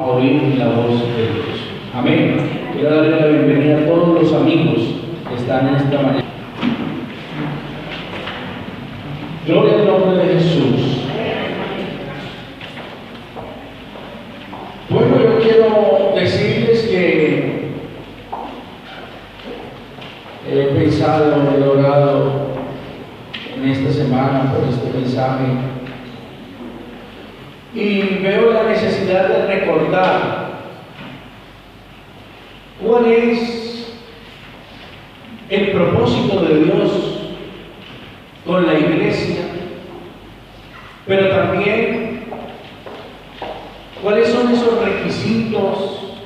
a oír la voz de Dios. Amén. Quiero darle la bienvenida a todos los amigos que están en esta mañana. Gloria al nombre de Jesús. Bueno, yo quiero decirles que he pensado, he orado en esta semana por este mensaje y veo la necesidad de recordar cuál es el propósito de Dios con la iglesia, pero también cuáles son esos requisitos,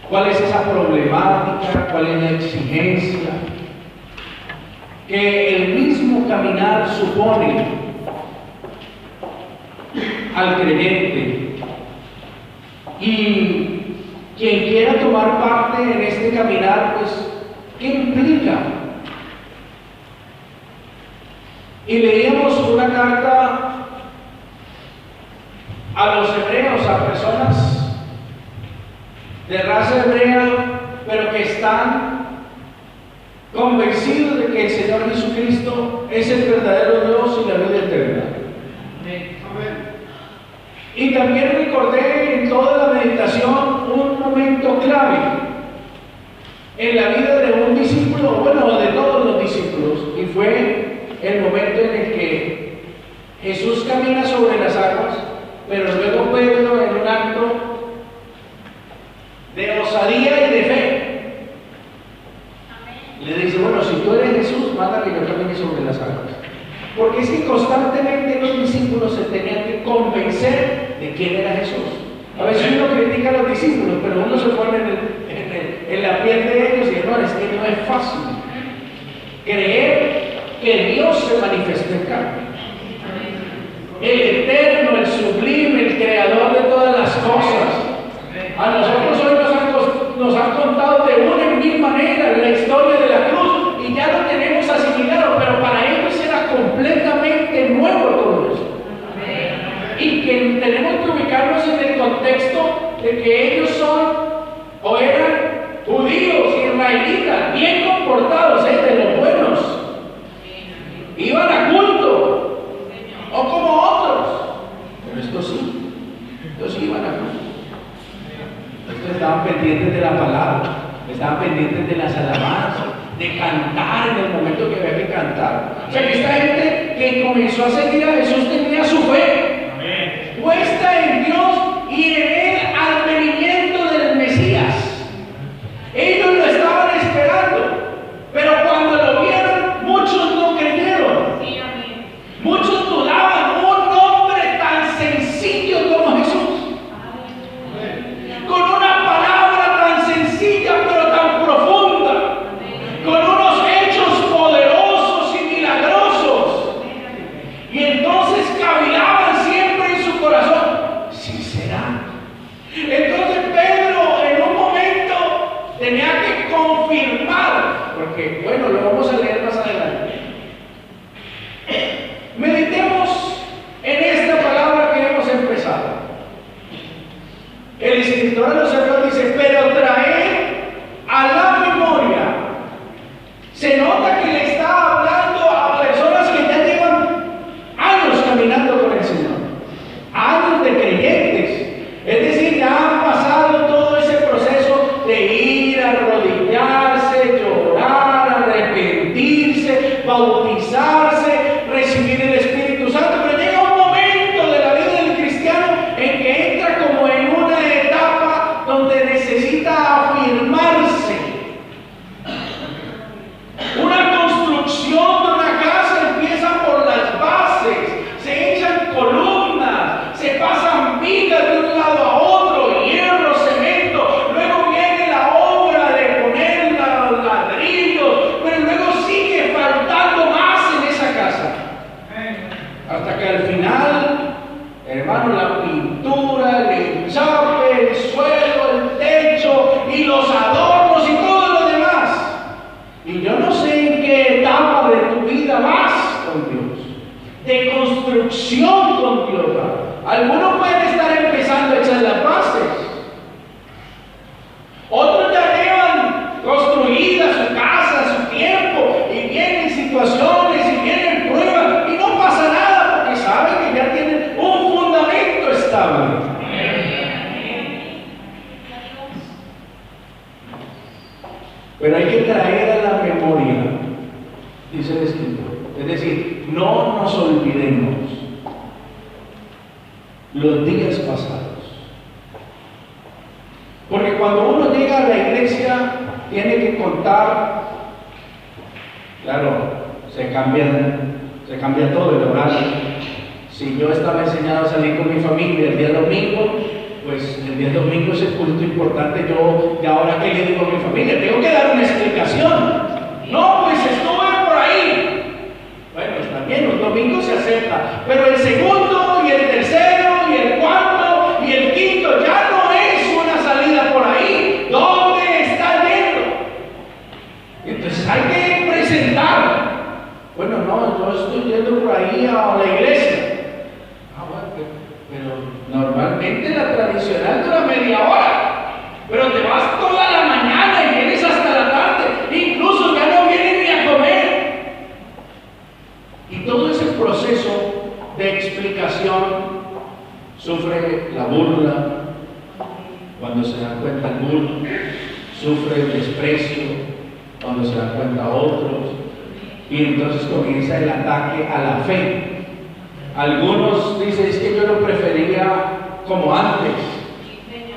cuál es esa problemática, cuál es la exigencia que el mismo caminar supone al creyente. Y quien quiera tomar parte en este caminar, pues, ¿qué implica? Y leíamos una carta a los hebreos, a personas de raza hebrea, pero que están convencidos de que el Señor Jesucristo es el verdadero Dios y la vida eterna. Y también recordé en toda la meditación un momento clave en la vida de un discípulo, bueno, de todos los discípulos, y fue el momento en el que Jesús camina sobre las aguas, pero luego Pedro, en un acto de osadía y de fe, le dice: bueno, si tú eres Jesús, manda que yo camine sobre las aguas. Porque es que constantemente los discípulos se tenían que convencer de quién era Jesús. A veces uno critica a los discípulos, pero uno se pone en la piel de ellos y hermano, es que no es fácil creer que Dios se manifestó en carne. El eterno, el sublime, el creador de todas las cosas. A nosotros hoy nos han contado de una y mil maneras la historia de la cruz y ya lo tenemos asimilado, pero para ellos era completamente nuevo todo eso. Y que tenemos que ubicarnos en el contexto de que ellos son o eran judíos, israelitas, bien comportados, de los buenos. Iban a culto, o como otros, pero estos sí iban a culto. Estos estaban pendientes de la palabra, estaban pendientes de las alabanzas, de cantar en el momento que había que cantar. O sea que esta gente que comenzó a seguir a Jesús tenía su fe puesta en Dios y en el advenimiento del Mesías. Ellos lo estaban esperando, pero cuando lo vieron, muchos no creyeron. Muchos dudaban. Un hombre tan sencillo como Jesús, con una palabra tan sencilla pero tan profunda, con unos hechos poderosos y milagrosos, y entonces cavilaban siempre en su corazón: ¿sí será? Entonces Pedro en un momento tenía que confirmar, porque bueno, lo vamos a leer más adelante. Meditemos en esta palabra que hemos empezado. El escritor de los Hebreos dice: pero traer a la memoria. Se nota que le está hablando a personas que ya llevan años caminando con el Señor, años de creyentes, es decir, ya han pasado todo ese proceso de ir, arrodillarse, llorar, arrepentirse, bautizarse, recibir el Espíritu Santo. Pero llega un momento de la vida del cristiano en que entra como en una etapa donde necesita afirmarse. Una construcción de una casa empieza por las bases, se echan columnas, se pasan vigas de un lado a otro, hierro, cemento, luego viene la obra de poner los ladrillos, pero luego sigue faltando más en esa casa. Hasta que al final, hermano, la pintura, el enchape, el suelo, el techo y los adornos y todo lo demás. Y yo no sé en qué etapa de tu vida vas con Dios, de construcción con Dios. Algunos pueden estar empezando a echar las bases, Pero hay que traer a la memoria, dice el escritor. Es decir, no nos olvidemos los días pasados. Porque cuando uno llega a la iglesia, tiene que contar, claro, se cambia todo el horario. Si yo estaba enseñado a salir con mi familia el día domingo, pues el día domingo es el culto importante. Yo, ¿y ahora qué le digo a mi familia? Tengo que dar una explicación. No, pues estuve por ahí. Bueno, está bien, los domingos se acepta, pero el segundo y el tercero y el cuarto y el quinto ya no es una salida por ahí. ¿Dónde está yendo? Entonces hay que presentar. Bueno, no, yo estoy yendo por ahí a la iglesia. Pero normalmente la tradicional dura media hora, pero te vas toda la mañana y vienes hasta la tarde, incluso ya no vienes ni a comer. Y todo ese proceso de explicación sufre la burla, cuando se dan cuenta el burlo, sufre el desprecio, cuando se dan cuenta otros, y entonces comienza el ataque a la fe. Algunos dicen, es que yo lo prefería como antes.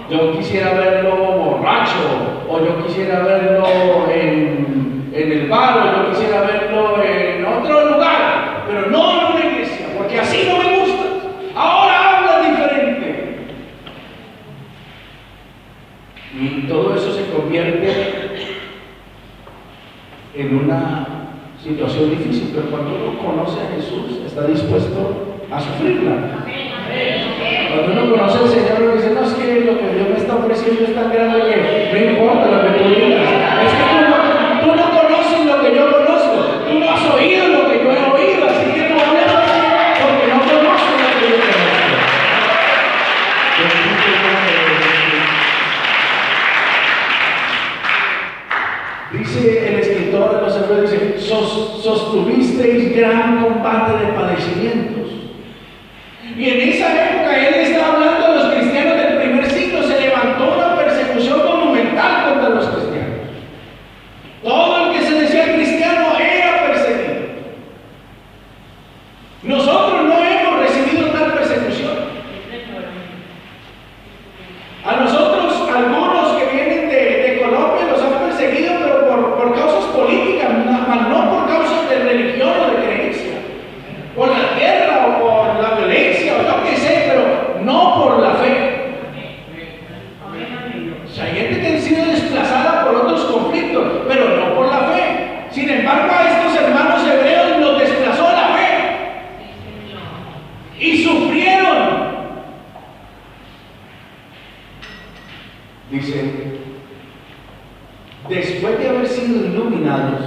Yo quisiera verlo borracho, o yo quisiera verlo en el bar, o yo quisiera verlo en otro lugar, pero no en una iglesia, porque así no me gusta. Ahora habla diferente. Y todo eso se convierte en una situación difícil, pero cuando uno conoce a Jesús, está dispuesto a sufrirla. Cuando uno conoce al Señor, uno dice, no, es que lo que Dios me está ofreciendo es tan grande que no importa lo que tú digas. Es que tú no conoces lo que yo conozco, tú no has oído lo que yo he oído, así que tú hablas porque no conoces lo que yo conozco. Dice el escritor de los Hebreos, dice, sostuvisteis gran combate de padecimientos. Y en esa época él estaba hablando a los cristianos del primer siglo. Se levantó una persecución monumental contra los cristianos. Todo el que se decía cristiano era perseguido. Nosotros no hemos recibido tal persecución. A nosotros, algunos que vienen de Colombia, los han perseguido, pero por causas políticas, no por causas de religión o de creencia, por la guerra o por la violencia o yo qué sé, pero no por la fe. O sea, hay gente que ha sido desplazada por otros conflictos, pero no por la fe. Sin embargo, a estos hermanos hebreos los desplazó la fe y sufrieron. Dice, después de haber sido iluminados,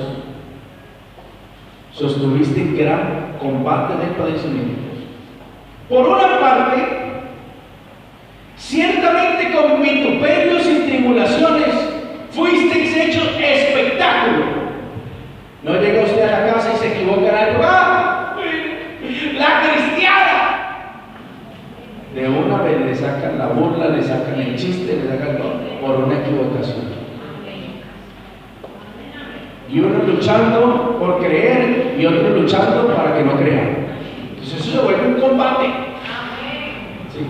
sostuviste gran combate de padecimientos. Por una parte, ciertamente con vituperios y tribulaciones fuisteis hechos espectáculo. No llega usted a la casa y se equivoca en algo. ¡Ah! ¡La cristiana! De una vez le sacan la burla, le sacan el chiste, le sacan todo por una equivocación. Y uno luchando por creer y otro luchando para que no crean. Entonces eso se vuelve un combate. Sí.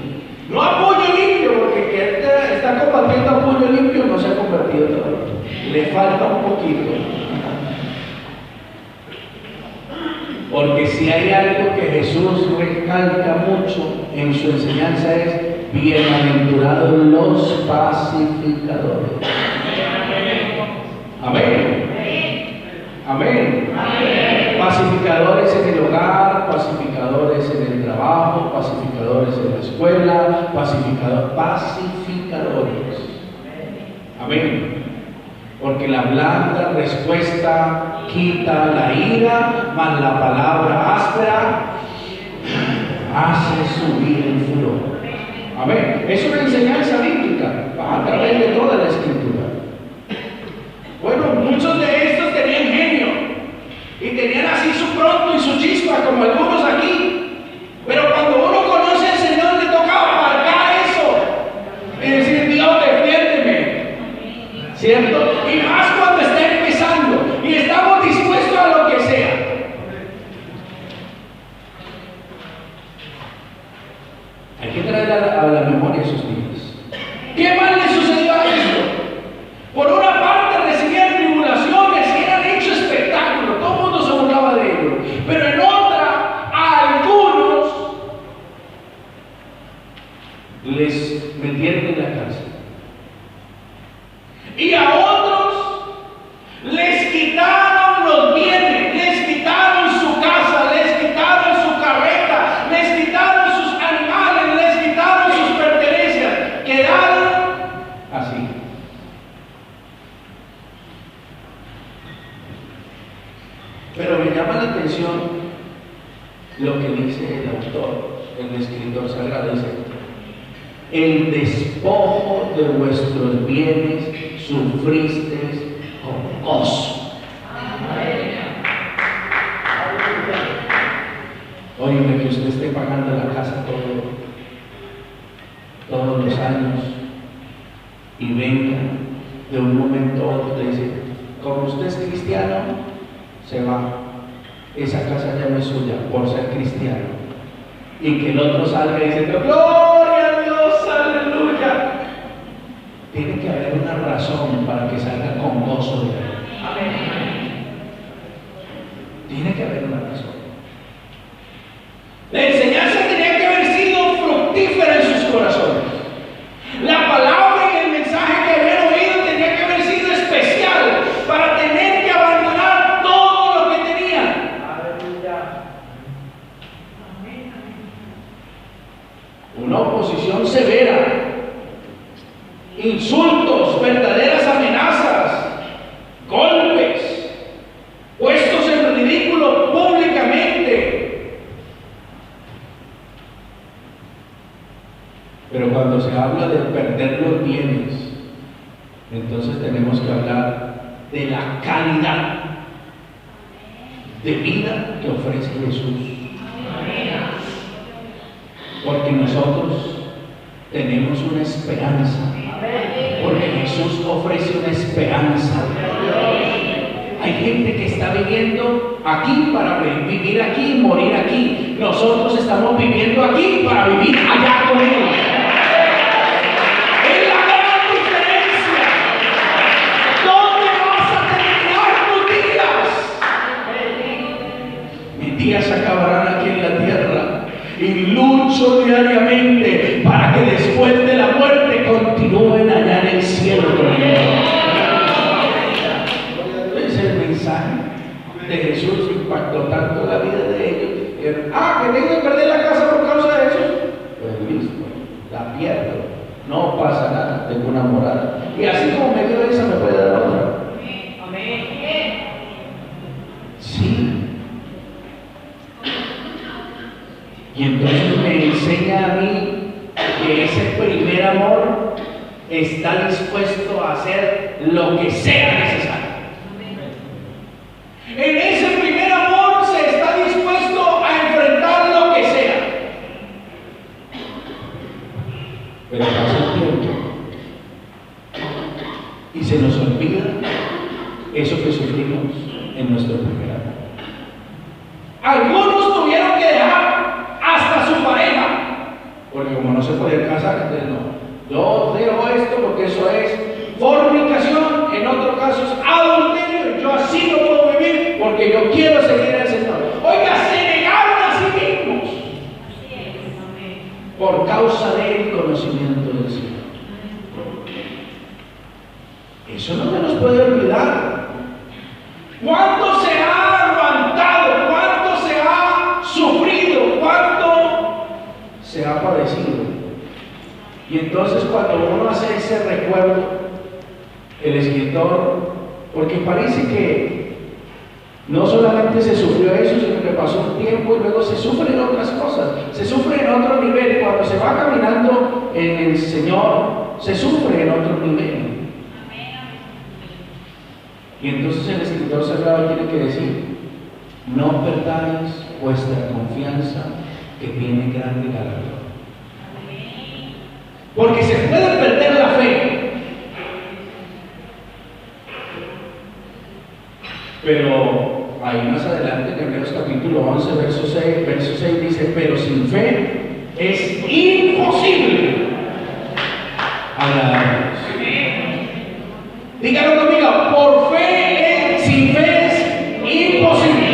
No a puño limpio, porque que está combatiendo a puño limpio no se ha convertido todavía. Le falta un poquito. Porque si hay algo que Jesús recalca mucho en su enseñanza es bienaventurados los pacificadores. Amén. Amén. Amén. Pacificadores en el hogar, pacificadores en el trabajo, pacificadores en la escuela, pacificadores. Amén. Porque la blanda respuesta quita la ira, mas la palabra áspera hace subir el furor. Amén. Es una enseñanza bíblica a través de toda la escritura. Bueno, muchos de estos tenían genio y tenían así su pronto y su chispa, como algunos aquí. Pero cuando uno conoce al Señor, le toca aparcar eso y decir, Dios, defiéndeme. ¿Cierto? Y más cuando esté a la memoria esos días. ¿Qué más le sucedió a esto? Por una parte recibían tribulaciones y eran hecho espectáculo, todo el mundo se burlaba de ellos, pero en otra, a algunos les metieron en la cárcel y a otros les quitaron los bienes, les quitaron su casa, les quitaron su carreta, les quitaron sus animales, les quitaron sus pertenencias, quedaron así. Pero me llama la atención lo que dice el autor, el escritor sagrado, dice: el despojo de vuestros bienes sufristeis con gozo. Oye, que usted esté pagando la casa todos los años y venga de un momento a otro y dice: como usted es cristiano, se va, esa casa ya no es suya por ser cristiano, y que el otro salga y dice: gloria a Dios, aleluya. Tiene que haber una razón para que salga con gozo de él. Amén. Tiene que haber una razón. La enseñanza tenía que haber sido fructífera en sus corazones. La palabra y el mensaje que habían oído tenía que haber sido especial para tener que abandonar todo lo que tenían. Una oposición severa, insultos, verdaderas amenazas, golpes, puestos en ridículo públicamente. Pero cuando se habla de perder los bienes, entonces tenemos que hablar de la calidad de vida que ofrece Jesús. Porque nosotros tenemos una esperanza. Porque Jesús ofrece una esperanza. Hay gente que está viviendo aquí para vivir aquí y morir aquí. Nosotros estamos viviendo aquí para vivir allá con Él. Es la gran diferencia. ¿Dónde vas a terminar tus días? Mis días acabarán aquí en la tierra y lucho diariamente para que después de la muerte continúen allá en el cielo conmigo. Es el mensaje de Jesús impactó tanto la vida de ellos. Que tengo que perder la casa por causa de eso. Pues listo, la pierdo, no pasa nada, tengo una morada. Y así como me dio esa, me puede dar otra. Sí. Y entonces me enseña a mí que ese primer amor está dispuesto a hacer lo que sea necesario. En ese primer amor se está dispuesto a enfrentar lo que sea. Pero pasa el tiempo y se nos olvida eso que sufrimos en nuestro primer amor. Algunos tuvieron que dejar hasta su pareja, porque como no se podían casar, entonces no. Yo dejo esto porque eso es fornicación, en otro caso es adulterio, yo así no puedo vivir porque yo quiero seguir al Señor. Oiga, se negaron a sí mismos por causa del conocimiento del Señor. Eso no se nos puede olvidar. ¿Cuánto se ha aguantado? ¿Cuánto se ha sufrido? ¿Cuánto se ha padecido? Y entonces cuando uno hace ese recuerdo, el escritor, porque parece que no solamente se sufrió eso, sino que pasó un tiempo y luego se sufren otras cosas, se sufre en otro nivel. Cuando se va caminando en el Señor, se sufre en otro nivel. Y entonces el escritor sagrado tiene que decir: no perdáis vuestra confianza, que tiene grande galardón. Porque se puede perder la fe, pero ahí más adelante en Hebreos capítulo 11 verso 6 dice: pero sin fe es imposible agradar a Dios. Dígalo conmigo, por fe, sin fe es imposible.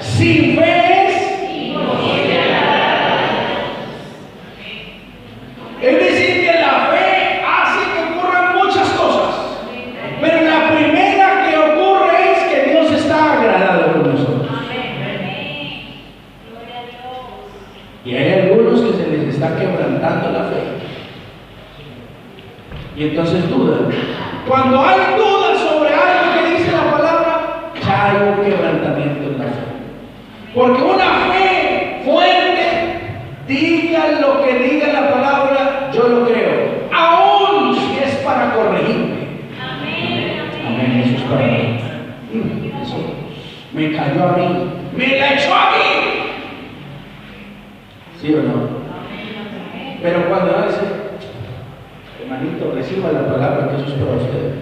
Sin fe es imposible. Es decir, que la fe hace que ocurran muchas cosas, pero la primera que ocurre es que Dios está agradado con nosotros. Y hay algunos que se les está quebrantando la fe. Y entonces dudan. Cuando hay dudas sobre algo que dice la palabra, ya hay un quebrantamiento en la fe. Porque una fe fuerte, diga lo que diga la palabra, yo lo creo. Aún si es para corregirme. Amén. Eso es para mí. Eso me cayó a mí. Me la echó a mí. ¿Sí o no? Pero cuando hace, hermanito, reciba la palabra que eso es para usted.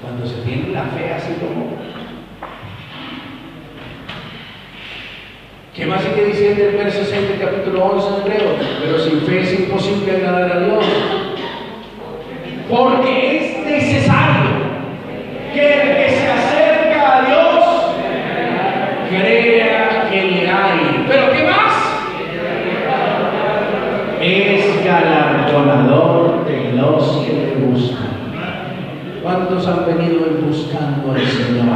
Cuando se tiene la fe así como, ¿qué más sigue diciendo el verso 6 del capítulo 11 de Hebreo? Pero sin fe es imposible agradar a Dios. Porque es necesario que el que se acerca a Dios crea que le hay. ¿Pero qué más? Es galardonador de los que le buscan. ¿Cuántos han venido buscando al Señor?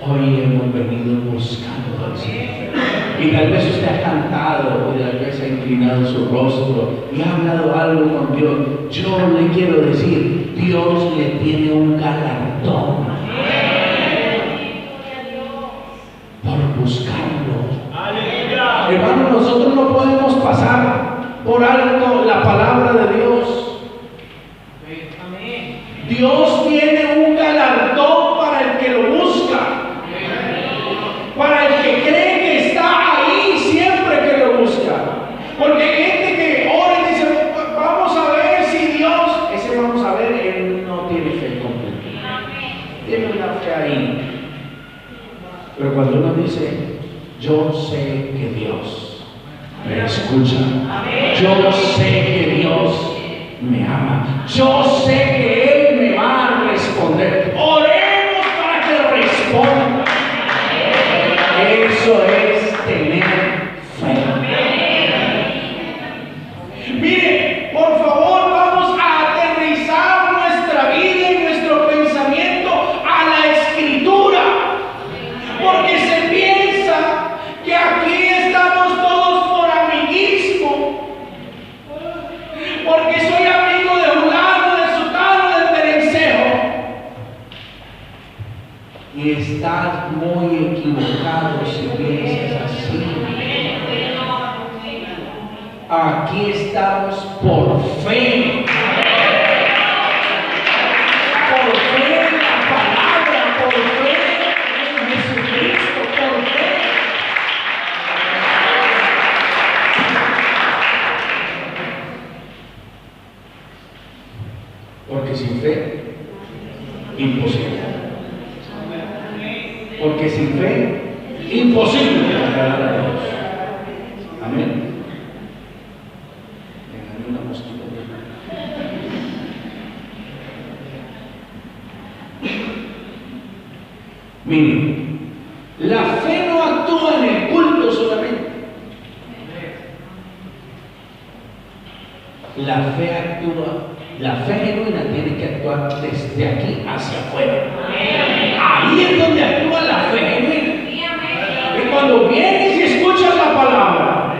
Hoy hemos venido buscando al Señor. Y tal vez usted ha cantado, y tal vez ha inclinado su rostro y ha hablado algo con Dios. Yo le quiero decir, Dios le tiene un galardón por buscarlo. Hermano, nosotros no podemos pasar por alto la palabra de Dios. Dios tiene un galardón para el que lo busca, para el que cree que está ahí siempre que lo busca. Porque hay gente que ora y dice, vamos a ver si Dios, ese vamos a ver, él no tiene fe completa. Tiene una fe ahí. Pero cuando uno dice, yo sé que Dios me escucha, yo sé que Dios me ama, yo sé que Él me va a responder. Oremos para que responda. Eso es tener fe. Mire, por favor, vamos a aterrizar nuestra vida y nuestro pensamiento a la Escritura. Porque se piensa que aquí estamos todos por amiguismo. Porque soy amigo de fulano, de sutano, del perencejo. Y estás muy equivocado si piensas así. Aquí estamos por fe. Por fe en la palabra, por fe en Jesucristo, por fe. Porque sin fe, imposible. Porque sin fe, imposible agradar a Dios. Amén. Déjame una mosquita. Miren, la fe no actúa en el culto solamente. La fe actúa, la fe genuina tiene que actuar desde aquí hacia afuera. Ahí es donde actúa la fe genuina. Que cuando vienes y escuchas la palabra,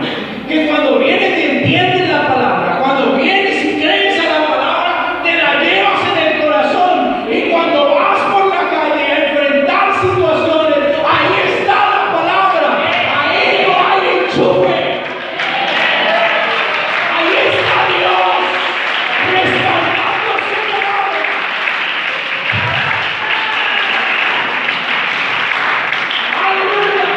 que cuando vienes y entiendes la palabra, cuando vienes y crees a la palabra, te la llevas en el corazón. Y cuando vas por la calle a enfrentar situaciones, ahí está la palabra. Ahí no hay enchufe. Ahí está Dios respaldando su palabra. ¡Aleluya!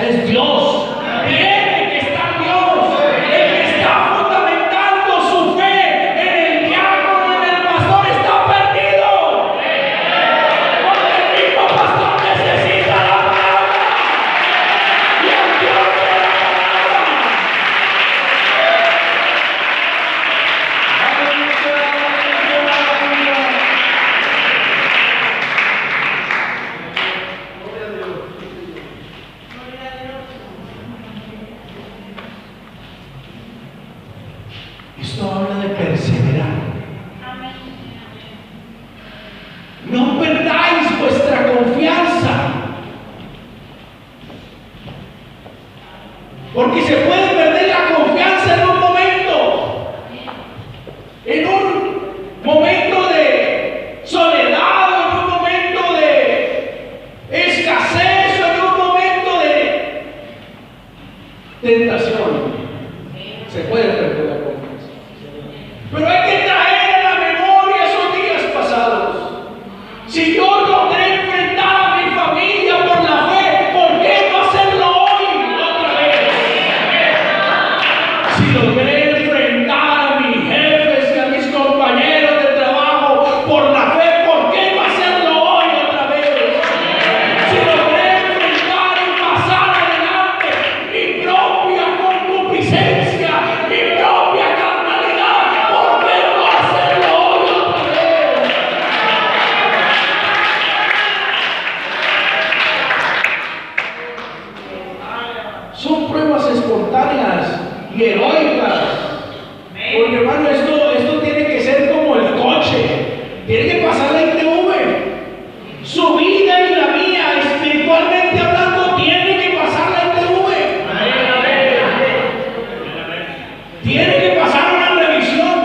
Es Dios. Tiene que estar Dios. El que está fundamentando su fe en el diácono, en el pastor, está perdido. Porque el mismo pastor necesita la palabra. Y el Dios de la palabra. Esto habla de perseverar. No perdáis vuestra confianza, porque se puede perder la confianza en un momento de soledad, en un momento de escasez, o en un momento de tentación. Se puede perder la confianza. Pero hay que traer a la memoria esos días pasados. Si yo logré enfrentar a mi familia por la fe, ¿por qué no hacerlo hoy otra vez? Si logré enfrentar a mis jefes y a mis compañeros de trabajo por la fe, ¿por qué no hacerlo hoy otra vez? Si logré enfrentar y pasar adelante mi propia concupiscencia, mi propia carnalidad, ¿por qué no hacerlo hoy otra vez? Son pruebas espontáneas y heroicas. Porque hermano, esto tiene que ser como el coche. Tiene que pasar la ITV. Su vida y la mía, espiritualmente hablando, tiene que pasar la ITV. Tiene que pasar una revisión.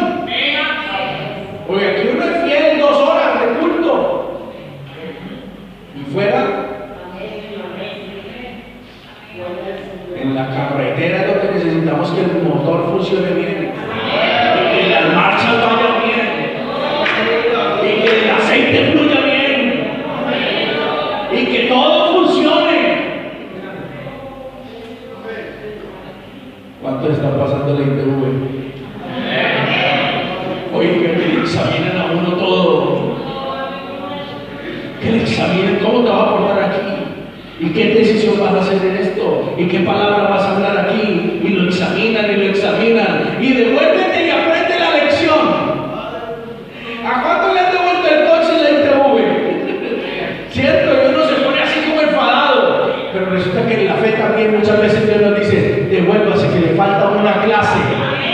Oye, aquí uno es fiel 2 horas de culto. Y fuera, en la carretera es lo que necesitamos, que el motor funcione bien, y que las marchas vayan bien, y que el aceite fluya bien, y que todo funcione. ¿Cuántos están pasando la ITV? Oye, que le examinen a uno todo, que le examinen cómo te va a portar aquí. ¿Y qué decisión vas a hacer en esto? ¿Y qué palabra vas a hablar aquí? Y lo examinan y lo examinan. Y devuélvete y aprende la lección. ¿A cuánto le han devuelto el coche en la ITV? ¿Cierto? Y uno se pone así como enfadado. Pero resulta que en la fe también muchas veces Dios nos dice: devuélvase, que le falta una clase.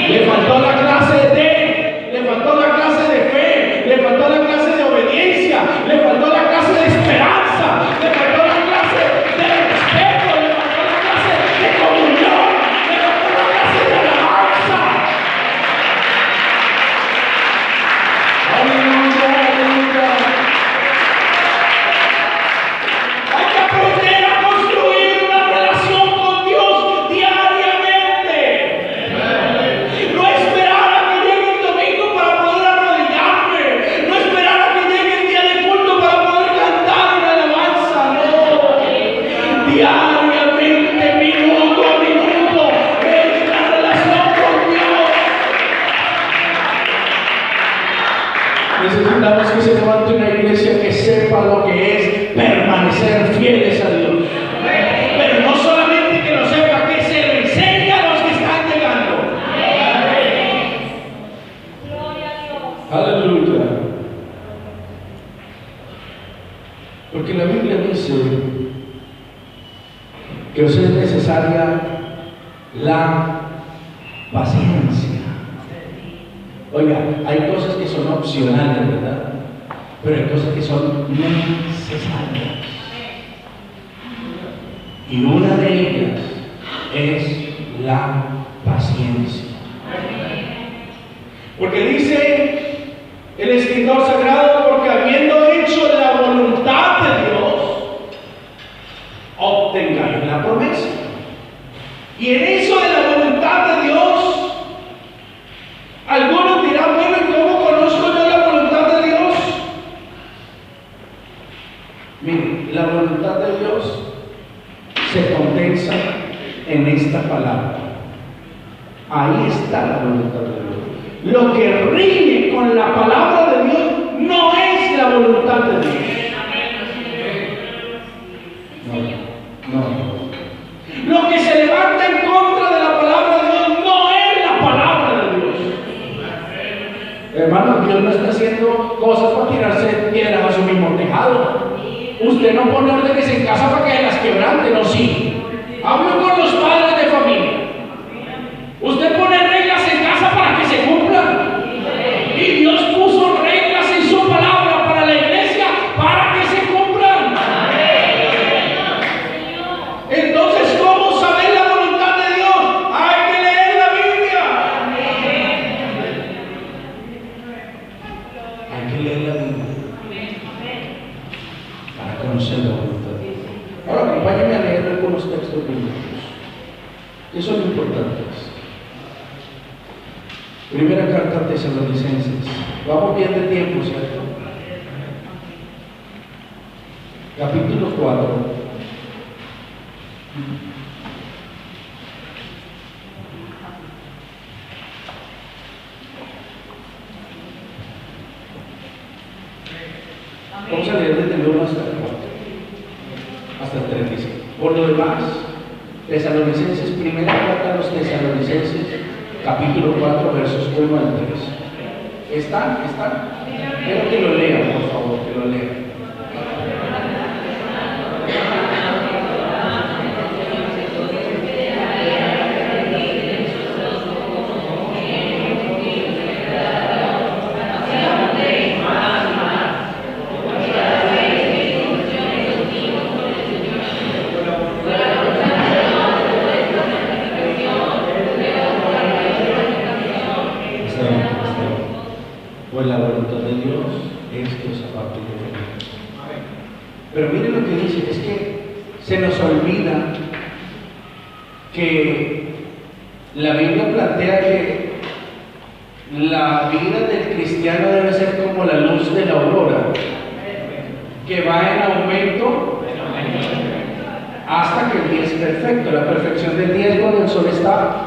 Le faltó la clase de fe, le faltó la clase de fe, le faltó la clase de obediencia, le faltó la clase de esperanza, le faltó la clase de respeto, le faltó la clase de comunión, le faltó la clase de alabanza. Aleluya, aleluya. Hay que aprender a construir una relación con Dios diariamente. No esperar a que llegue el domingo para poder arrodillarme, no esperar a que llegue el día de culto para poder cantar una alabanza, no. Diariamente, minuto a minuto, es la relación con Dios. Necesitamos que se levante una iglesia que sepa lo que es permanecer fieles a Dios. Pero no solamente que lo sepa, que se lo enseñe a los que están llegando. Aleluya. Porque la Biblia dice que os es necesaria la paciencia. Oiga, hay cosas que son opcionales, ¿verdad? Pero hay cosas que son necesarias. Y una de ellas es la paciencia. Porque dice el escritor sagrado: porque habiendo hecho la voluntad de Dios, obtengáis la promesa. Y en eso de la voluntad de Dios, algunos dirán: bueno, ¿y cómo conozco yo la voluntad de Dios? Miren, la voluntad de Dios se condensa en esta palabra. Ahí está la voluntad de Dios. Lo que riñe con la palabra de Dios no es la voluntad de Dios. No. Lo que se levanta en contra de la palabra de Dios no es la palabra de Dios. Hermano, Dios no está haciendo cosas para tirarse piedras a su mismo tejado. Usted no pone órdenes en casa para que las quebrante, no, sí. Hablo con los padres de familia. Usted pone reglas en casa para que se cumplan. Y Dios puso reglas en su palabra para la iglesia para que se cumplan. Entonces, ¿cómo saber la voluntad de Dios? Hay que leer la Biblia. Hay que leer la Biblia para conocer la voluntad de Dios. Ahora, acompáñenme a leer algunos textos bíblicos que son importantes. Primera carta a Tesalonicenses. Vamos bien de tiempo, ¿cierto? Capítulo 4. Vamos a leer desde el 1 hasta el 4, hasta el 35. Por lo demás, Tesalonicenses, primera carta a los Tesalonicenses, capítulo 4, versos 1 al 3. ¿Están? Quiero que lo lean, por favor, que lo lean. Pues la voluntad de Dios esto es a partir de Dios. Pero miren lo que dice, es que se nos olvida que la Biblia plantea que la vida del cristiano debe ser como la luz de la aurora, que va en aumento hasta que el día es perfecto. La perfección del día es cuando el sol está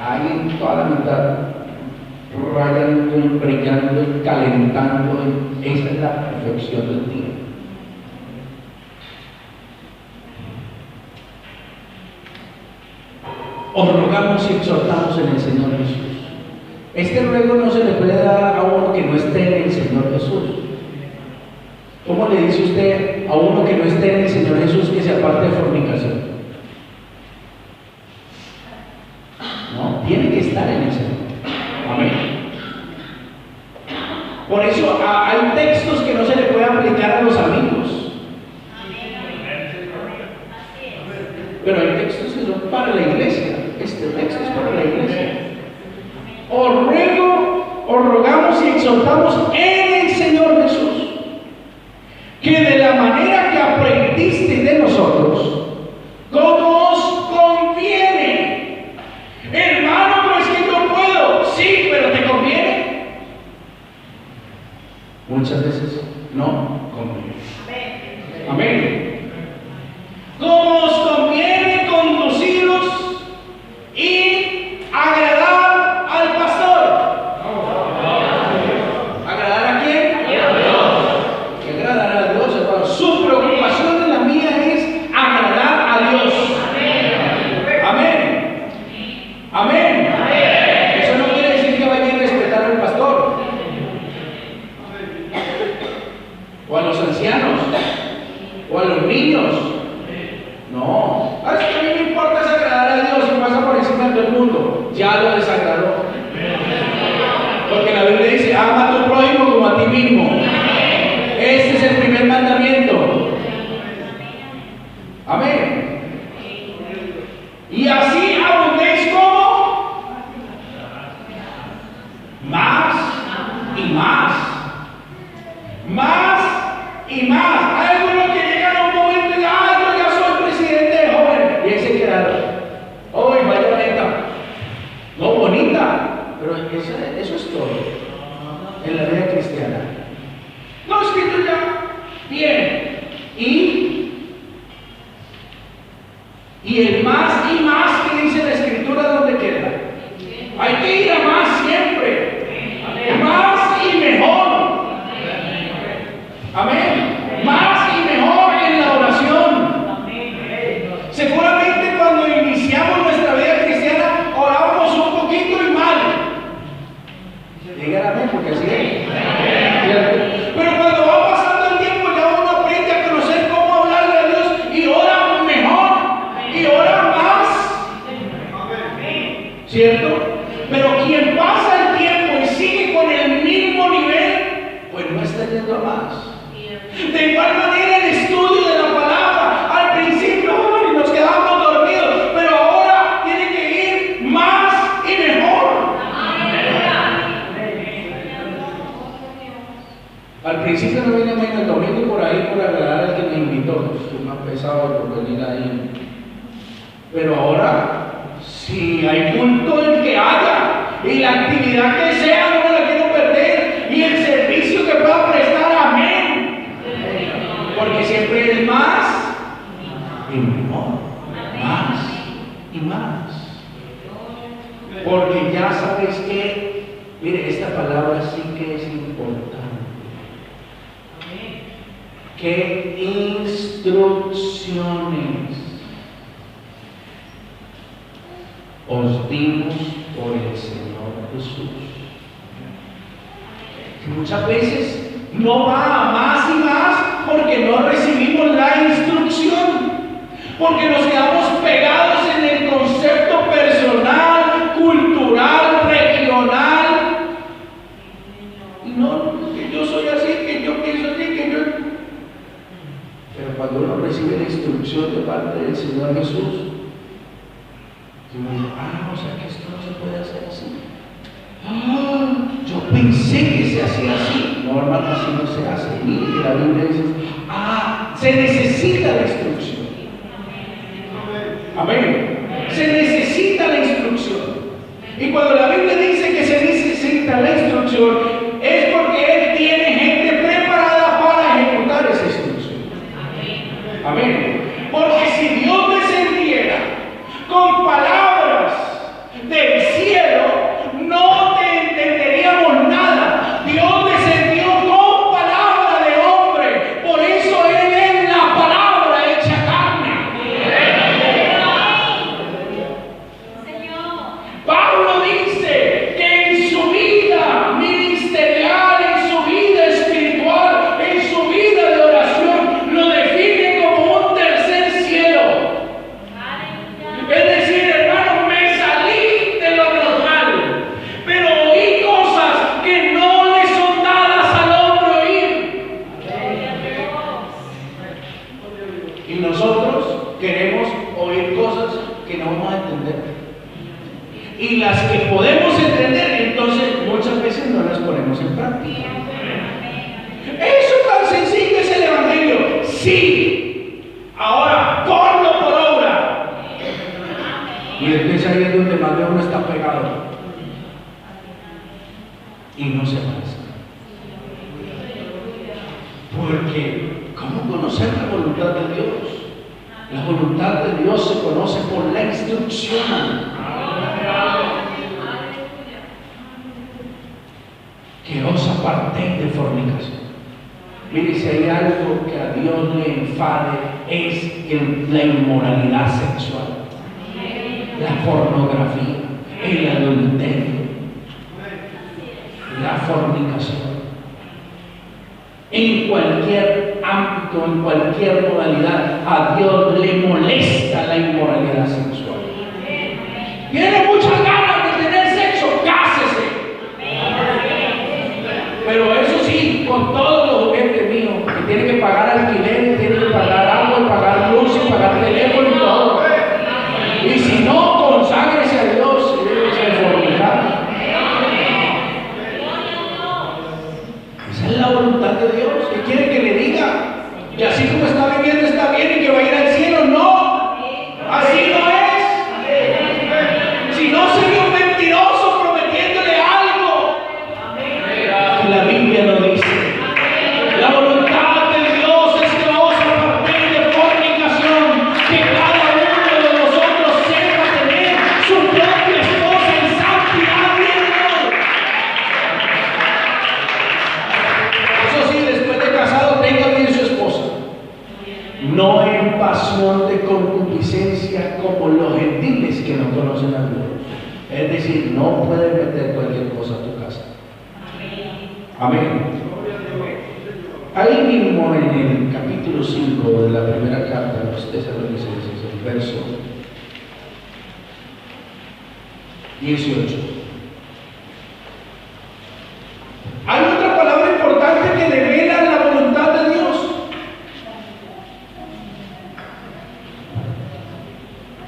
ahí en toda la mitad, rayando y brillando y calentando. Esa es la perfección del día. Os rogamos y exhortamos en el Señor Jesús. Este ruego no se le puede dar a uno que no esté en el Señor Jesús. ¿Cómo le dice usted a uno que no esté en el Señor Jesús que se aparte de fornicación? No, tiene que estar en el Señor. Amén. Por eso hay textos que no se le puede aplicar a los amigos. Pero hay textos que son para la iglesia. Este texto es para la iglesia. Os rogamos y exhortamos en el Señor Jesús, que de la manera que aprendiste de nosotros, como os conviene. Hermano, no es que yo puedo. Sí, pero ¿te conviene? Muchas veces no conviene. Amén. Como os conviene conduciros y agradar al pastor. ¿Agradar a quién? A Dios. ¿Y agradar a Dios, hermano? Su preocupación y la mía es agradar a Dios. Amén. Amén. Eso no quiere decir que vaya a respetar al pastor o a los ancianos o a los niños. No, es que a mí me importa es agradar a Dios y pasa por encima de todo el mundo. Ya lo desagradó. Porque la Biblia dice: ama a tu prójimo como a ti mismo. Este es el primer mandamiento. Amén. Y así abundéis como más y más. Más y más. Hay algunos que llegan a un momento y ¡ay, yo ya soy presidente joven! Y ahí se quedaron. ¡Ay, vaya neta! No, bonita, pero eso es todo en la vida cristiana. Y el más y más que dice la Escritura, ¿dónde queda? Hay que ir a más siempre. Más y mejor. Amén. Más y mejor en la oración. Seguramente cuando iniciamos nuestra vida cristiana orábamos un poquito y mal. Digan amén, porque así es. Pero cuando va pasando el tiempo ya uno aprende a conocer cómo hablarle a Dios y ora mejor y ora más. ¿Cierto? Pero quien pasa el tiempo y sigue con el mismo nivel, pues no está yendo a más. De igual manera el estudio de la palabra, al principio nos quedamos dormidos, pero ahora tiene que ir más y mejor. Al principio no vine el domingo por ahí por agradar al que me invitó, estoy más pesado por venir ahí. Pero ahora, si hay culto el que haya y la actividad que sea, no me la quiero perder, y el servicio que pueda prestar, amén. Porque siempre es más y mejor, más y más. Porque ya sabes que, mire, esta palabra sí que es importante. ¿Qué instrucciones os dimos por el Señor Jesús? Muchas veces no va a más y más porque no recibimos la instrucción, porque nos quedamos pegados en el concepto personal, cultural, regional. Y no, que yo soy así, que yo pienso así, que yo... Pero cuando uno recibe la instrucción de parte del Señor Jesús, uno dice, o sea que esto no se puede hacer así. Yo pensé que se hacía así. No, hermano, así no se hace. Mire, la Biblia dice, se necesita la instrucción. Amén. Se necesita la instrucción. Y cuando la Biblia dice que se necesita la instrucción, es porque Él tiene gente preparada para ejecutar esa instrucción. Amén. Porque si Dios descendiera con palabras del cielo, no te entenderíamos nada. Dios descendió con palabra de hombre, por eso Él es la palabra hecha carne. Pablo dice que en su vida ministerial, en su vida espiritual, en su vida de oración, lo define como un tercer cielo. Es decir, hermano, me salí de lo normal, pero oí cosas que no le son dadas al hombre oír. Y nosotros queremos oír cosas que no vamos a entender. Y las que podemos entender, entonces muchas veces no las ponemos en práctica. Eso tan sencillo es el Evangelio. Sí. Ahora, ponlo por obra. Y es ahí donde más de uno está pegado. Y no se avanza. Porque, ¿cómo conocer la voluntad de Dios? La voluntad de Dios se conoce por la instrucción. Que os apartéis de fornicación. Mire, si hay algo que a Dios le enfade es la inmoralidad sexual, la pornografía, el adulterio, la fornicación. En cualquier ámbito, en cualquier modalidad, a Dios le molesta la inmoralidad sexual. Tiene muchas ganas de tener sexo, cásese. Pero eso sí, con todos los juguetes míos, que tiene que pagar alquiler, tiene que pagar agua, pagar luz, pagar teléfono y todo. Y si no, conságrese a Dios y déjese de fornicar. Esa es la voluntad de Dios. ¿Qué quiere que le diga? Y así como está viviendo está bien y que va a ir al cielo. No, así no es. Si no, sería un mentiroso prometiéndole algo. La Biblia lo dice. La voluntad de Dios es que os apartéis de fornicación, que cada uno de no en pasión de concupiscencia como los gentiles que no conocen a Dios. Es decir, no puedes meter cualquier cosa a tu casa. Amén. Ahí mismo en el capítulo 5 de la primera carta a los Tesalonicenses, el verso 18. Hay otra palabra importante que devela la voluntad de Dios.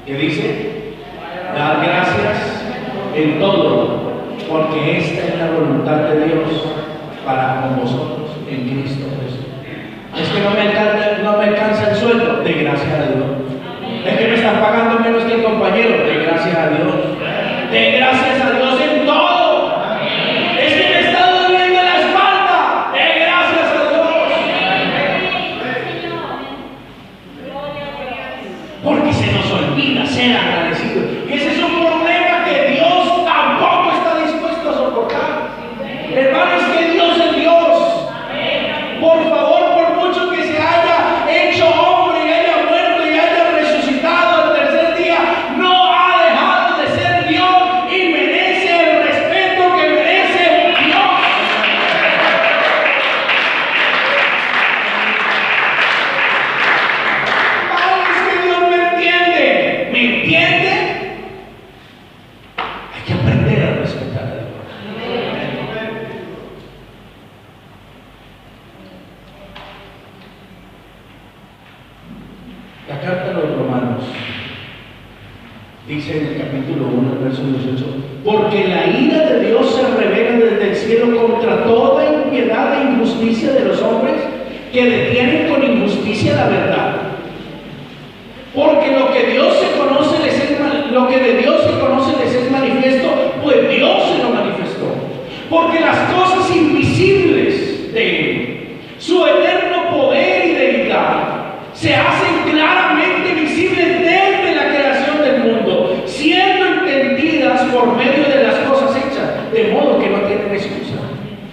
Que dice, dar gracias en todo, porque esta es la voluntad de Dios para con vosotros en Cristo Jesús. Es que no me alcanza el sueldo, de gracias a Dios. Es que me están pagando menos que el compañero, de gracias a Dios. De gracias a Dios en todo. Es que me está doliendo la espalda, de gracias a Dios. Porque se nos olvida ser agradecidos. Y ese es un problema que Dios tampoco está dispuesto a soportar. Hermano, es que Dios es Dios. Por favor, por mucho que se haya hecho hombre y haya muerto y haya resucitado al tercer día, no ha dejado de ser Dios y merece el respeto que merece Dios. Ay, es que Dios me entiende. ¿Me entiende? Hay que aprender a respetar a Dios. La carta a los Romanos dice en el capítulo 1, verso 18: porque la ira de Dios se revela desde el cielo contra toda impiedad e injusticia de los hombres que detienen con injusticia la verdad. Porque lo que de Dios se conoce les es manifiesto, pues Dios se lo manifestó. Porque las cosas invisibles de Él, su eterno poder y deidad, se hacen claramente visibles desde la creación del mundo, siendo entendidas por medio de las cosas hechas, de modo que no tienen excusa.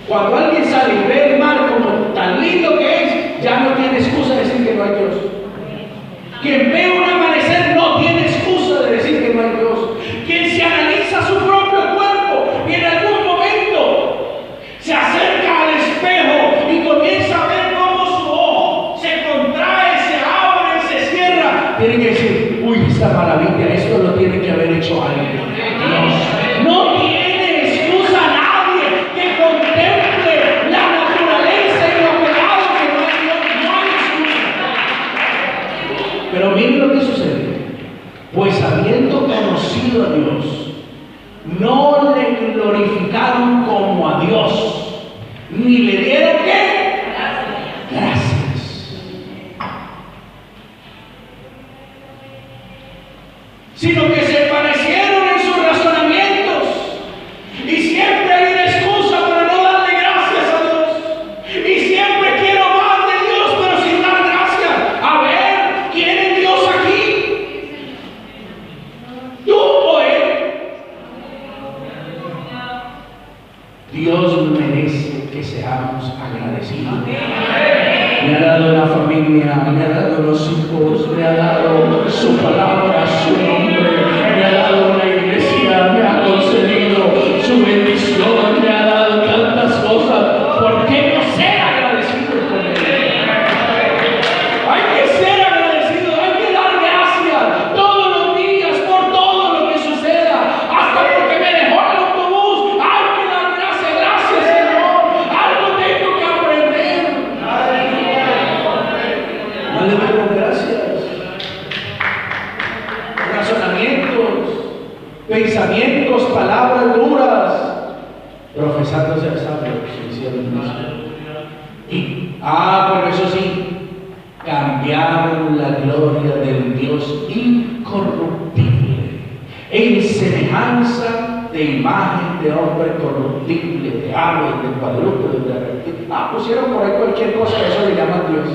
Cuando alguien sale y ve el mar como tan lindo que es, ya no tiene excusa de decir que no hay Dios. Quien ve un amanecer no tiene excusa de decir que no hay Dios. Quien se analiza su propio cuerpo y en algún momento se acerca al espejo y comienza a ver cómo su ojo se contrae, se abre, se cierra, tiene que decir, uy, esta maravilla, esto lo tiene que haber hecho alguien. Dios. No tiene excusa nadie que contemple la naturaleza y lo creado que no hay Dios. No hay excusa. Pero miren lo que sucede. Pues habiendo conocido a Dios, no le glorificaron como a Dios, ni le dieron ¿qué? Gracias. Sino que se parecieron en sus razonamientos. Y siempre hay una excusa para no darle gracias a Dios. Y siempre quiero más de Dios, pero sin dar gracias. A ver, ¿quién es Dios aquí? ¿Tú o Él? Dios merece que seamos agradecidos. Me ha dado la familia, me ha dado los hijos, me ha dado su palabra, su nombre, me ha dado una iglesia, me ha concedido su bendición, me ha dado tantas cosas. ¿Por qué no ser agradecido con Él? Hay que ser agradecido, hay que dar gracias todos los días por todo lo que suceda, hasta porque me dejó el autobús. Hay que dar gracias, gracias Señor, algo tengo que aprender. No le demos gracias. Razonamientos, pensamientos, palabras duras, profesando ser sabios, se hicieron necios. Pero eso sí, cambiaron la gloria del Dios incorruptible en semejanza de imagen de hombre corruptible, de aves, de cuadrúpedos, de reptiles. Pusieron por ahí cualquier cosa, eso le llaman Dios.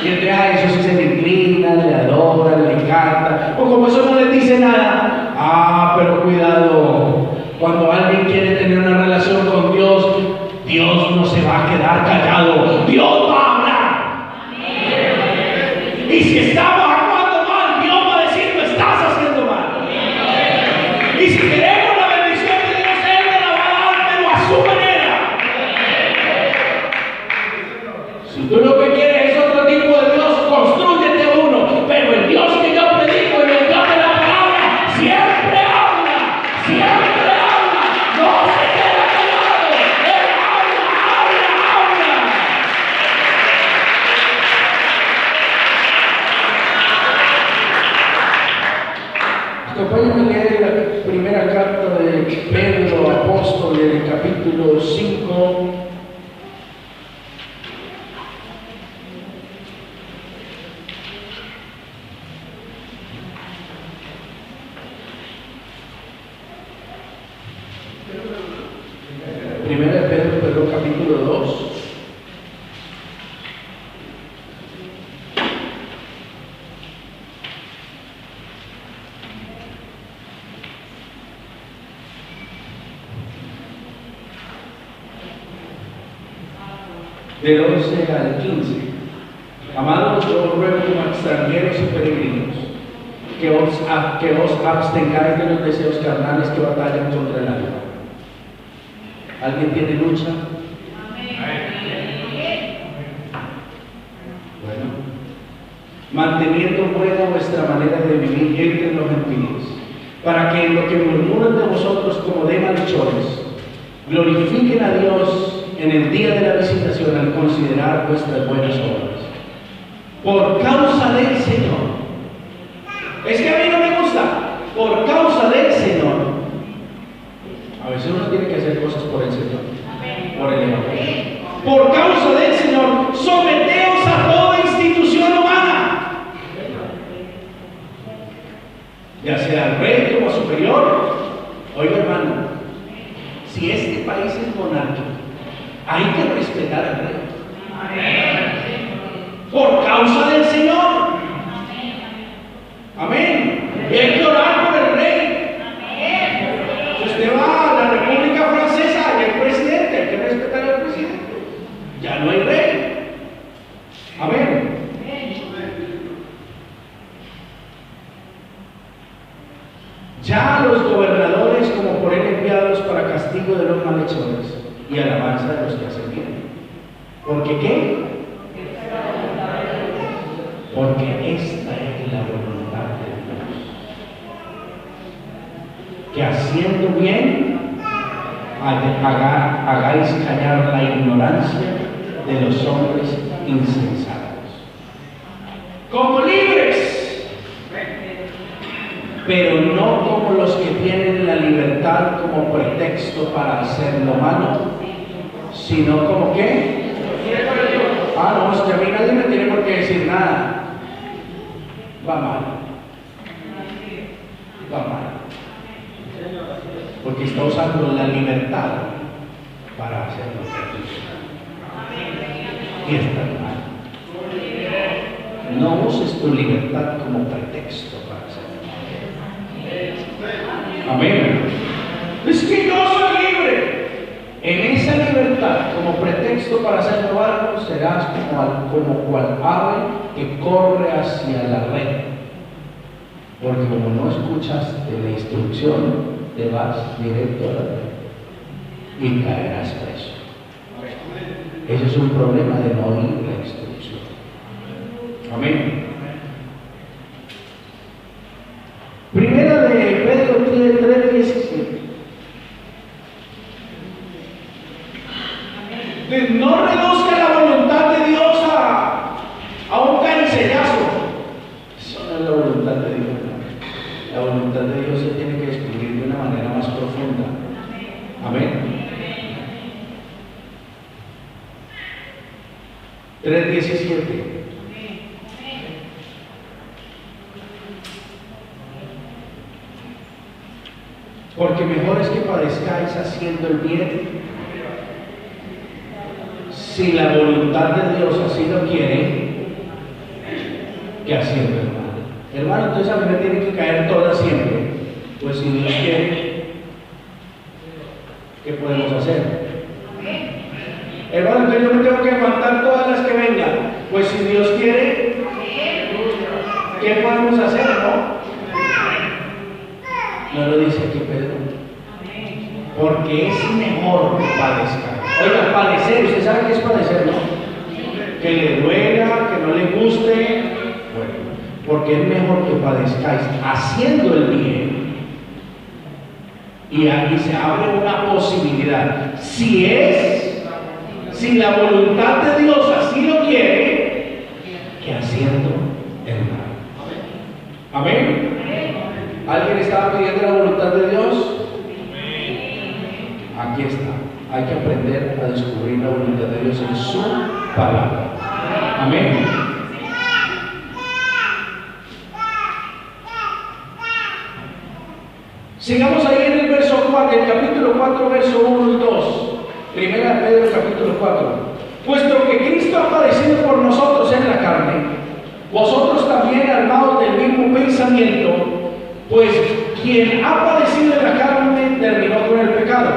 Y entonces a eso sí se le inclinan, le adoran, le cantan. O como eso no les dice nada, pero cuidado, cuando alguien quiere tener una relación con Dios, Dios no se va a quedar callado, Dios va a hablar. Y si estamos actuando mal, Dios va a decir, lo estás haciendo mal. Y si queremos la bendición de Dios, Él nos la va a dar, pero a su manera. Si tú lo que quieres es otro tipo de Dios, constrúyete uno. Pero el Dios que yo predico y el Dios de la palabra siempre habla, siempre habla. No se queda callado. Él habla, habla, habla. Acompáñame a leer la primera carta de Pedro, apóstol, en el capítulo 5. Primera de Pedro, capítulo 2. Del 11 al 15. Amados, yo os ruego como extranjeros y peregrinos que os abstengáis de los deseos carnales que batallan contra el alma. ¿Alguien tiene lucha? Bueno, manteniendo buena vuestra manera de vivir entre los gentiles, para que en lo que murmuran de vosotros como de malhechores, glorifiquen a Dios en el día de la visitación al considerar vuestras buenas obras. Por causa del Señor. Es que a mí no me gusta. Por causa del Señor. A veces uno tiene que hacer cosas por el Señor, por el Evangelio. Por causa del Señor, someteos a toda institución humana, ya sea al rey como superior. Oiga, hermano, si este país es monárquico, hay que respetar al rey. Por causa del Señor. Amén. Y hay que orar por el rey. Si usted va a la República Francesa, hay el presidente, hay que respetar al presidente. Ya no hay rey. Amén. Ya los gobernadores como por él enviados para castigo de los malhechores y alabanza de los que hacen bien. ¿Por qué qué? Porque esta es la voluntad de Dios. Que haciendo bien hagáis callar la ignorancia de los hombres insensatos. Como libres, pero no como los que tienen la libertad como pretexto para hacer lo malo, sino como ¿qué? No, es que a mí nadie me tiene por qué decir nada. Va mal. Va mal. Porque está usando la libertad para hacer lo que quiere. Y está mal. No uses tu libertad como pretexto para hacer lo que amén. Es que yo soy libre. En esa libertad, como pretexto para hacer lo malo, serás como cual ave que corre hacia la red. Porque como no escuchaste la instrucción, te vas directo a la red y caerás preso. Ese es un problema de no oír la instrucción. Amén. Primera de Pedro 3:17. No reduzca la voluntad de Dios a un cancelazo. Eso no es la voluntad de Dios. La voluntad de Dios se tiene que descubrir de una manera más profunda. Amén. 3:17. Porque mejor es que padezcáis haciendo el bien, si la voluntad de Dios así lo quiere, que haciendo el mal. Hermano, entonces a mí me tiene que caer todas siempre. Pues si Dios quiere, ¿qué podemos hacer? Hermano, entonces yo me tengo que aguantar todas las que vengan. Pues si Dios quiere, ¿qué podemos hacer, no? No lo dice aquí Pedro. Porque es mejor que padezca. Oiga, padecer, ¿usted sabe qué es padecer, no? Que le duela, que no le guste. Bueno, porque es mejor que padezcáis haciendo el bien. Y aquí se abre una posibilidad. Si la voluntad de Dios así lo quiere, que haciendo el mal. Amén. ¿Alguien estaba pidiendo la voluntad de Dios? Aquí está. Hay que aprender a descubrir la voluntad de Dios en su palabra. Amén. Sigamos ahí en el verso 4, el capítulo 4, verso 1 y 2. Primera de Pedro, capítulo 4. Puesto que Cristo ha padecido por nosotros en la carne, vosotros también armados del mismo pensamiento, pues quien ha padecido en la carne terminó con el pecado,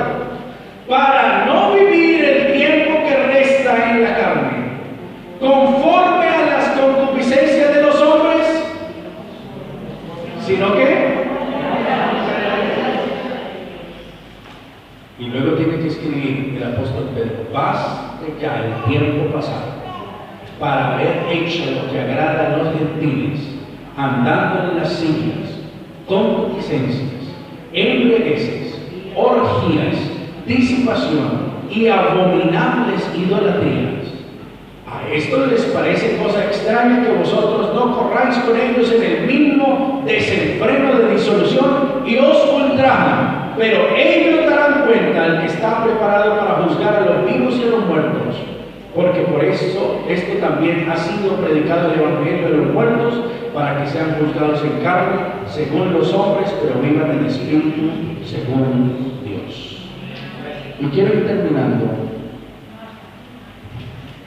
para no vivir el tiempo que resta en la carne, conforme a las concupiscencias de los hombres, sino que... Y luego tiene que escribir el apóstol Pedro: baste ya el tiempo pasado para haber hecho lo que agrada a los gentiles, andando en las sillas, concupiscencias, embriagueces, orgías, disipación y abominables idolatrías. A esto les parece cosa extraña que vosotros no corráis con ellos en el mismo desenfreno de disolución y os ultrajan, pero ellos darán cuenta al que está preparado para juzgar a los vivos y a los muertos, porque por eso esto también ha sido predicado el evangelio de los muertos, para que sean juzgados en carne según los hombres, pero vivan en espíritu según Dios. Y quiero ir terminando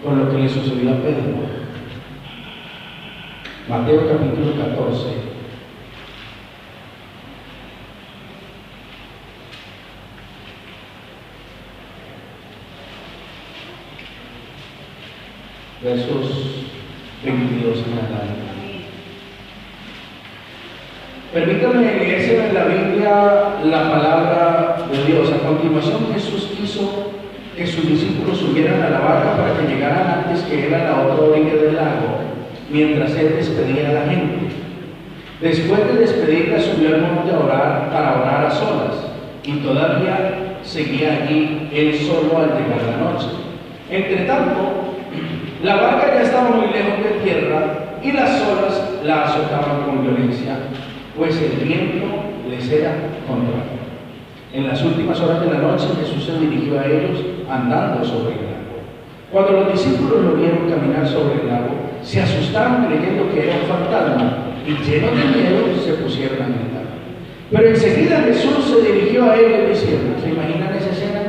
con lo que le sucedió a Pedro. Mateo capítulo 14. Versos 22 en adelante. Permítanme leerse en la Biblia la palabra de Dios. A continuación, Jesús quiso que sus discípulos subieran a la barca para que llegaran antes que él a la otra orilla del lago, mientras él despedía a la gente. Después de despedirla, subió al monte a orar, para orar a solas, y todavía seguía allí él solo al llegar la noche. Entre tanto, la barca ya estaba muy lejos de tierra y las olas la azotaban con violencia, pues el viento les era contrario. En las últimas horas de la noche, Jesús se dirigió a ellos andando sobre el lago. Cuando los discípulos lo vieron caminar sobre el lago, se asustaron creyendo que era un fantasma y llenos de miedo se pusieron a gritar. Pero enseguida Jesús se dirigió a ellos diciendo, ¿se imaginan esa escena?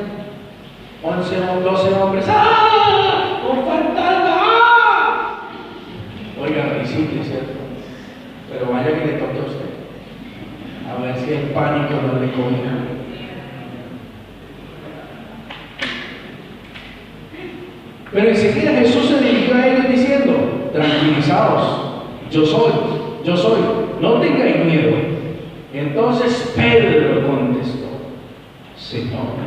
11 o 12 hombres, ¡ah! ¡Un fantasma! ¡Ah! Oiga, risible, ¿cierto? Pero vaya que le toque a usted. A ver si el pánico no le coge. Pero enseguida Jesús se dirigió a ellos diciendo, tranquilizaos, yo soy, no tengáis miedo. Entonces Pedro contestó, Señor,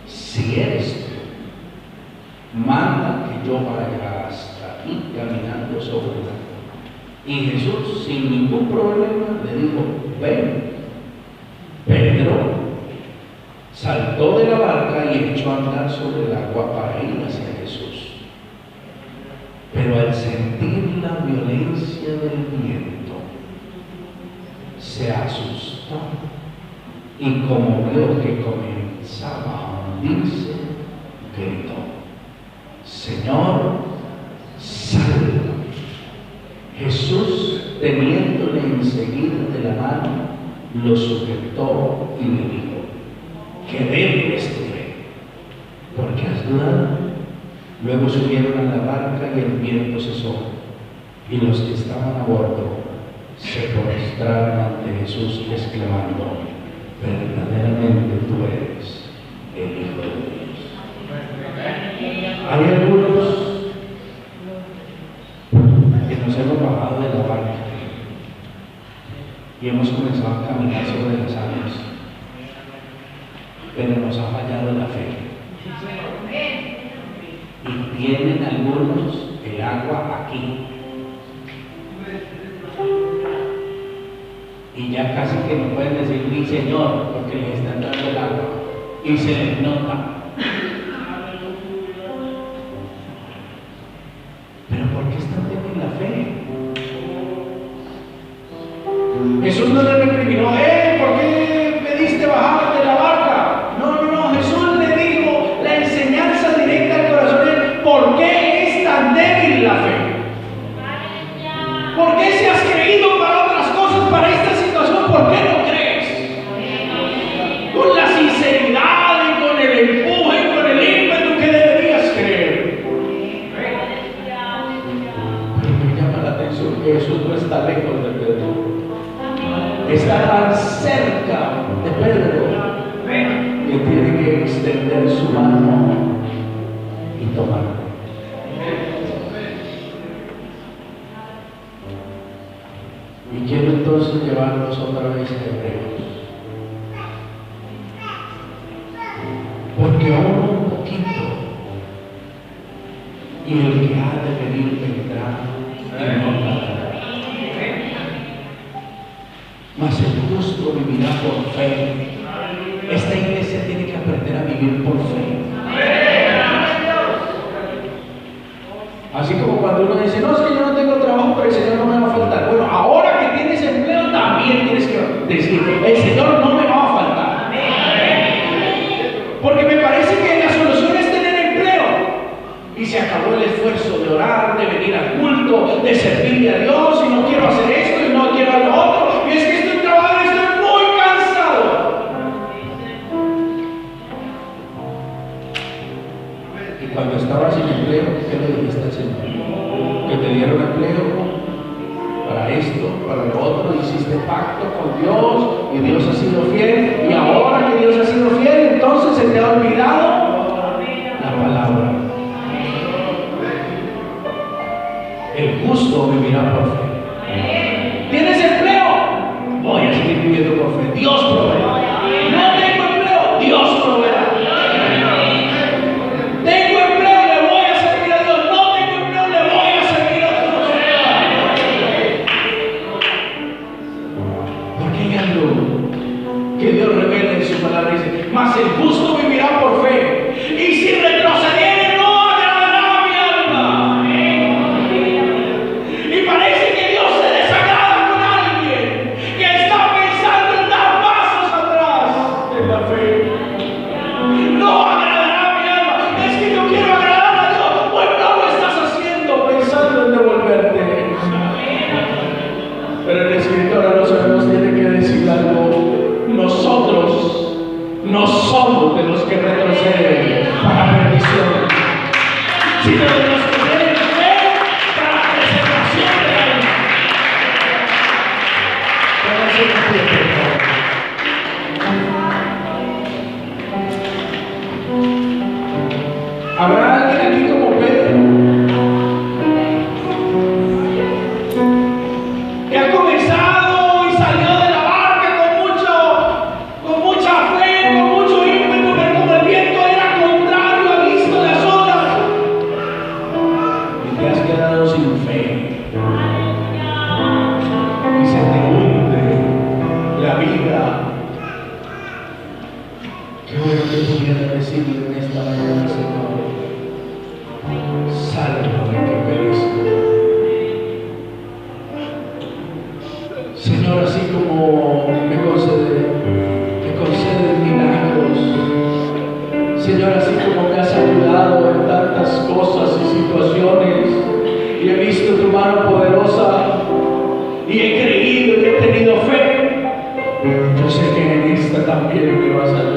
si eres tú, manda que yo vaya hasta aquí caminando sobre el agua. Y Jesús, sin ningún problema, le dijo, ven. Pedro saltó de la barca y echó a andar sobre el agua para ir hacia Jesús. Pero al sentir la violencia del viento, se asustó y como vio que comenzaba a hundirse, gritó, Señor, sálvame. Jesús, teniéndole enseguida de la mano, lo sujetó y le dijo, ¿qué debes tener? ¿Por qué has dudado? Luego subieron a la barca y el viento cesó, y los que estaban a bordo se postraron ante Jesús exclamando, verdaderamente tú eres el Hijo de Dios. Hay algunos que nos hemos bajado de la barca y hemos comenzado a caminar sobre las aguas, pero nos ha fallado la fe. Y tienen algunos el agua aquí, y ya casi que no pueden decir ni Señor porque les están dando el agua y se les nota. Pero ¿por qué están teniendo la fe? Jesús no le recriminó: ¿por qué pediste bajar de la barca? No, Jesús le dijo la enseñanza directa al corazón de él: ¿por qué es tan débil la fe? ¿Por qué si has creído para otras cosas, para esta situación, por qué no crees? Con la sinceridad y con el empuje y con el ímpetu que deberías creer. Pero me llama la atención que Jesús no está lejos de Pedro. Está tan cerca de Pedro que tiene que extender su mano y tomarlo. Y quiero entonces llevarlos otra vez a Hebreos, porque aún un poquito y el que ha de venir vendrá y no tardará. Mas el justo vivirá por fe. Esta iglesia tiene que aprender a vivir por fe. Así como cuando uno dice: no, es que yo no tengo trabajo, pero el Señor no me va a faltar. Bueno, ahora que tienes empleo también tienes que decir: el Señor no me va a faltar. Porque me parece que la solución es tener empleo. Y se acabó el esfuerzo de orar, de venir al culto, de servirle a Dios, y no quiero hacer esto y no quiero hacer lo otro. Y es que estoy trabajando, estoy muy cansado. Y cuando estabas sin empleo, ¿qué le dijiste al Señor? Que te dieron empleo para esto, para lo otro, hiciste pacto con Dios y Dios ha sido fiel, y ahora que Dios ha sido fiel, entonces se te ha olvidado la palabra. El justo vivirá por fe. ¿Tienes empleo? Voy a seguir viviendo por fe. Dios proveerá. No tengo empleo, Dios proveerá. Tengo empleo, le voy a servir a Dios. No tengo empleo, le voy a servir a Dios. Porque hay algo que Dios revela en su palabra. Dice: mas el justo vivirá por fe, y si retrocediere no agradará a mi alma. Y parece que Dios se desagrada con alguien que está pensando en dar pasos atrás en la fe. No agradará a mi alma. Es que yo quiero agradar a Dios. Pues no lo estás haciendo pensando en devolverte. Pero el escritor a nosotros nos tiene que decir algo: nosotros no somos de los que retroceden para perdición, sino de los que tienen fe para la preservación de la alma. Pónganse de pie, por favor. ¿Habrá alguien aquí como Pedro, que ha comenzado y salió de la barca con mucha fe, con mucho ímpetu, pero como el viento era contrario, ha visto las olas y te has quedado sin fe y se te hunde la vida? Qué bueno que pudiera decirle en esta mañana: Señor, sálvame que perezco. Señor, así como me concedes milagros, Señor, así como me has ayudado en tantas cosas y situaciones, y he visto tu mano poderosa, y he creído y he tenido fe, yo sé que en esta también me vas a ayudar.